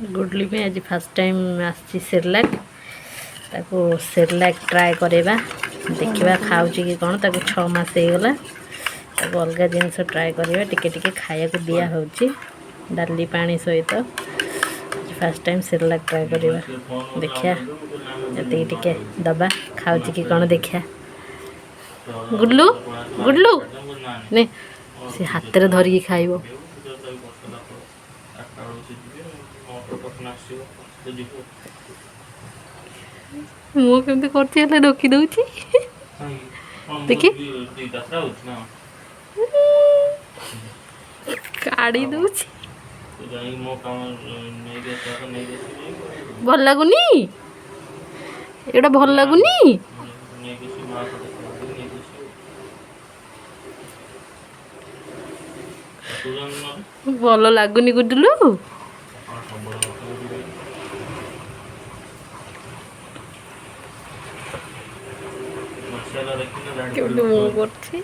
goodly में आज first time आसी सेरेलैक ताको सेरेलैक ट्राए करवा देखा खाऊँ कि कौन ताको 6 मास होगला ताको अलग जिनस ट्राए करवा टिके खाया को दिया होची डाली पानी सहित फर्स्ट टाइम सेरेलैक ट्राए करवा देखिया जति टिके दबा खाऊँ कि कौन देखिया गुडलू गुडलू ने से हाथ रे धरिकी खाइबो मु केमती करती है रोकी दउची देखी काढ़ी दउची भल लगुनी एटा भल लगुनी भल लगुनी गुडलू केमती मुँह करछि